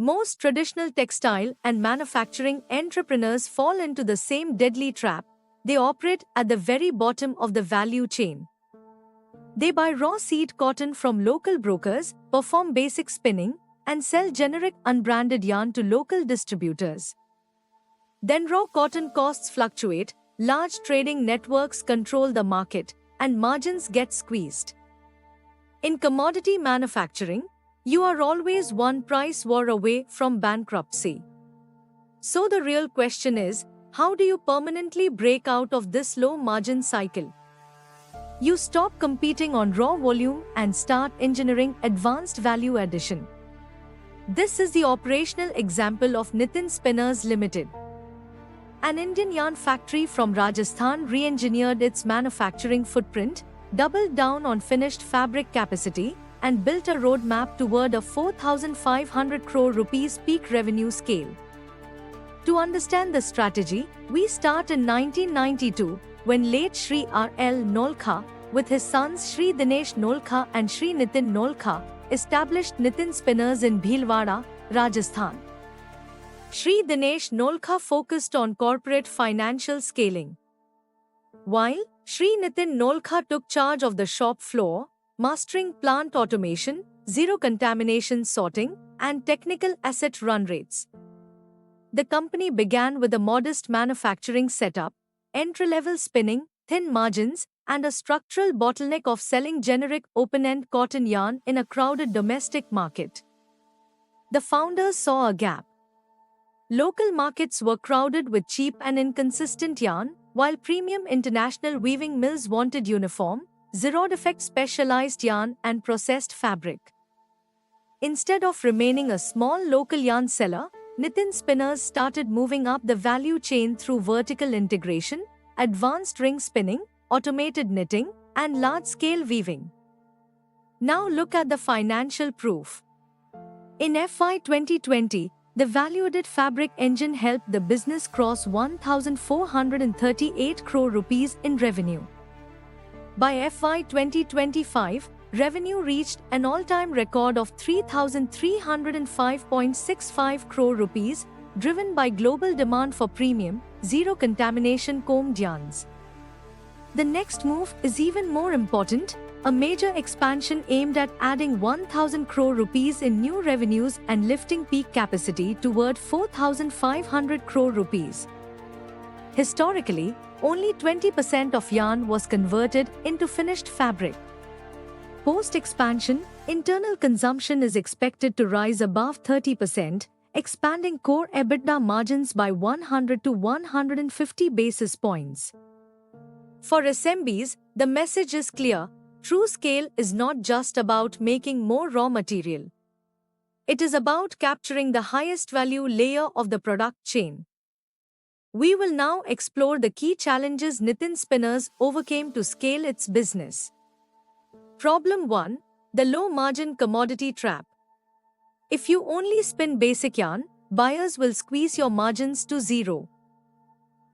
Most traditional textile and manufacturing entrepreneurs fall into the same deadly trap. They operate at the very bottom of the value chain. They buy raw seed cotton from local brokers, perform basic spinning, and sell generic unbranded yarn to local distributors. Then raw cotton costs fluctuate, large trading networks control the market, and margins get squeezed. In commodity manufacturing, you are always one price war away from bankruptcy. So the real question is, how do you permanently break out of this low margin cycle? You stop competing on raw volume and start engineering advanced value addition. This is the operational example of Nitin Spinners Limited. An Indian yarn factory from Rajasthan re-engineered its manufacturing footprint, doubled down on finished fabric capacity, and built a roadmap toward a 4,500 crore rupees peak revenue scale. To understand the strategy, we start in 1992, when late Shri R.L. Nolkha, with his sons Shri Dinesh Nolkha and Shri Nitin Nolkha, established Nitin Spinners in Bhilwara, Rajasthan. Shri Dinesh Nolkha focused on corporate financial scaling, while Shri Nitin Nolkha took charge of the shop floor, mastering plant automation, zero contamination sorting, and technical asset run rates. The company began with a modest manufacturing setup, entry-level spinning, thin margins, and a structural bottleneck of selling generic open-end cotton yarn in a crowded domestic market. The founders saw a gap. Local markets were crowded with cheap and inconsistent yarn, while premium international weaving mills wanted uniform, zero-defect specialized yarn and processed fabric. Instead of remaining a small local yarn seller, Nitin Spinners started moving up the value chain through vertical integration, advanced ring spinning, automated knitting, and large-scale weaving. Now look at the financial proof. In FY 2020, the value-added fabric engine helped the business cross 1,438 crore rupees in revenue. By FY 2025, revenue reached an all-time record of 3,305.65 crore rupees, driven by global demand for premium, zero-contamination combed yarns. The next move is even more important, a major expansion aimed at adding 1,000 crore rupees in new revenues and lifting peak capacity toward 4,500 crore rupees. Historically, only 20% of yarn was converted into finished fabric. Post-expansion, internal consumption is expected to rise above 30%, expanding core EBITDA margins by 100 to 150 basis points. For SMBs, the message is clear. True scale is not just about making more raw material. It is about capturing the highest value layer of the product chain. We will now explore the key challenges Nitin Spinners overcame to scale its business. Problem 1. The low-margin commodity trap. If you only spin basic yarn, buyers will squeeze your margins to zero.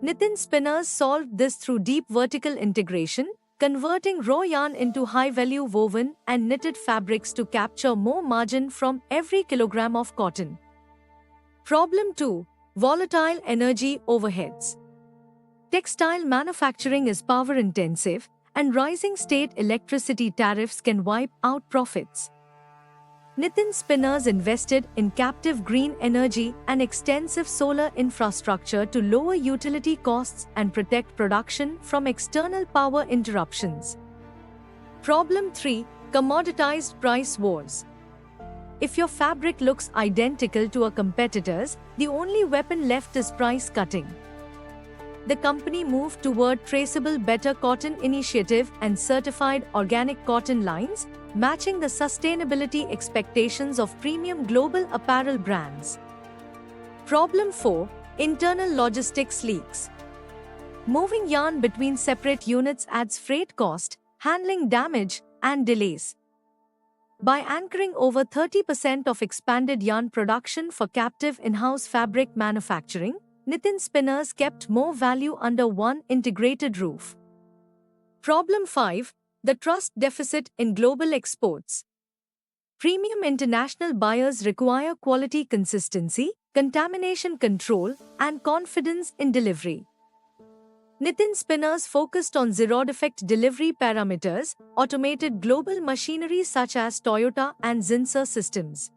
Nitin Spinners solved this through deep vertical integration, converting raw yarn into high-value woven and knitted fabrics to capture more margin from every kilogram of cotton. Problem 2. Volatile energy overheads. Textile manufacturing is power-intensive, and rising state electricity tariffs can wipe out profits. Nitin Spinners invested in captive green energy and extensive solar infrastructure to lower utility costs and protect production from external power interruptions. Problem 3. Commoditized price wars. If your fabric looks identical to a competitor's, the only weapon left is price cutting. The company moved toward traceable Better Cotton Initiative and certified organic cotton lines, matching the sustainability expectations of premium global apparel brands. Problem 4. Internal logistics leaks. Moving yarn between separate units adds freight cost, handling damage, and delays. By anchoring over 30% of expanded yarn production for captive in-house fabric manufacturing, Nitin Spinners kept more value under one integrated roof. Problem 5. The trust deficit in global exports. Premium international buyers require quality consistency, contamination control, and confidence in delivery. Nitin Spinners focused on zero-defect delivery parameters, automated global machinery such as Toyota and Zinsser systems,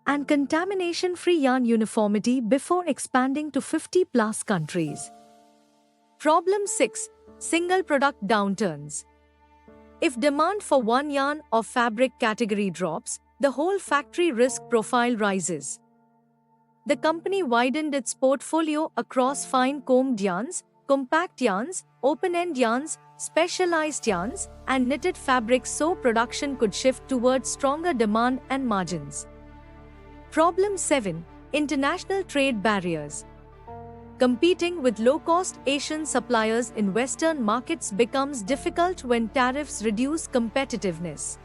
and contamination-free yarn uniformity before expanding to 50-plus countries. Problem 6. Single product downturns. If demand for one yarn or fabric category drops, the whole factory risk profile rises. The company widened its portfolio across fine-combed yarns, compact yarns, open-end yarns, specialized yarns, and knitted fabrics so production could shift towards stronger demand and margins. Problem 7. International trade barriers. Competing with low-cost Asian suppliers in Western markets becomes difficult when tariffs reduce competitiveness.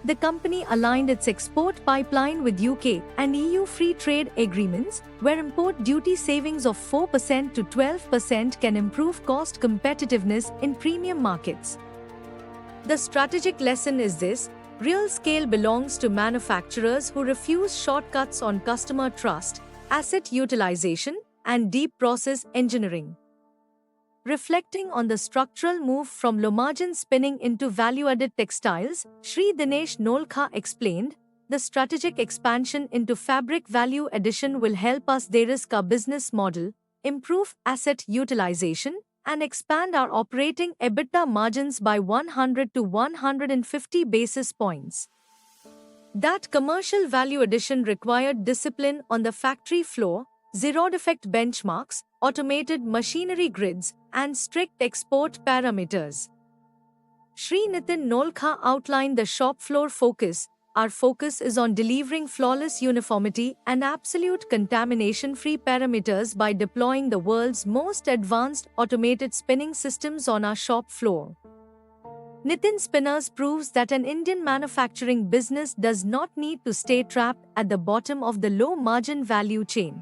The company aligned its export pipeline with UK and EU free trade agreements, where import duty savings of 4% to 12% can improve cost competitiveness in premium markets. The strategic lesson is this: real scale belongs to manufacturers who refuse shortcuts on customer trust, asset utilization, and deep process engineering. Reflecting on the structural move from low-margin spinning into value-added textiles, Sri Dinesh Nolkha explained, the strategic expansion into fabric value addition will help us de-risk our business model, improve asset utilization, and expand our operating EBITDA margins by 100 to 150 basis points. That commercial value addition required discipline on the factory floor, zero-defect benchmarks, automated machinery grids, and strict export parameters. Sri Nitin Nolkha outlined the shop floor focus. Our focus is on delivering flawless uniformity and absolute contamination-free parameters by deploying the world's most advanced automated spinning systems on our shop floor. Nitin Spinners proves that an Indian manufacturing business does not need to stay trapped at the bottom of the low-margin value chain.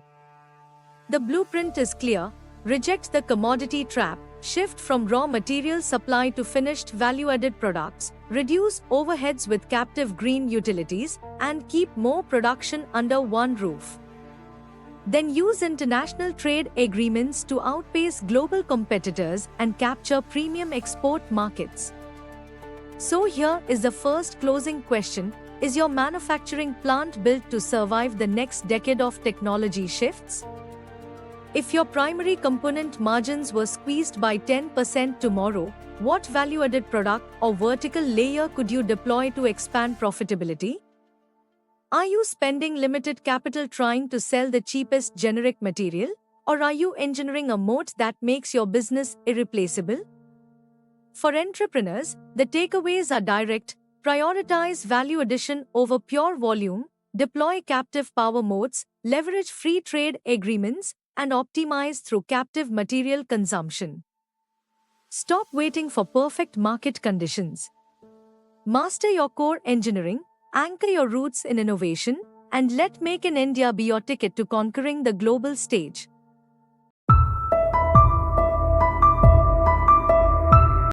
The blueprint is clear: reject the commodity trap, shift from raw material supply to finished value-added products, reduce overheads with captive green utilities, and keep more production under one roof. Then use international trade agreements to outpace global competitors and capture premium export markets. So here is the first closing question: is your manufacturing plant built to survive the next decade of technology shifts? If your primary component margins were squeezed by 10% tomorrow, what value-added product or vertical layer could you deploy to expand profitability? Are you spending limited capital trying to sell the cheapest generic material, or are you engineering a moat that makes your business irreplaceable? For entrepreneurs, the takeaways are direct: prioritize value addition over pure volume, deploy captive power modes, leverage free trade agreements, and optimize through captive material consumption. Stop waiting for perfect market conditions. Master your core engineering, anchor your roots in innovation, and let Make in India be your ticket to conquering the global stage.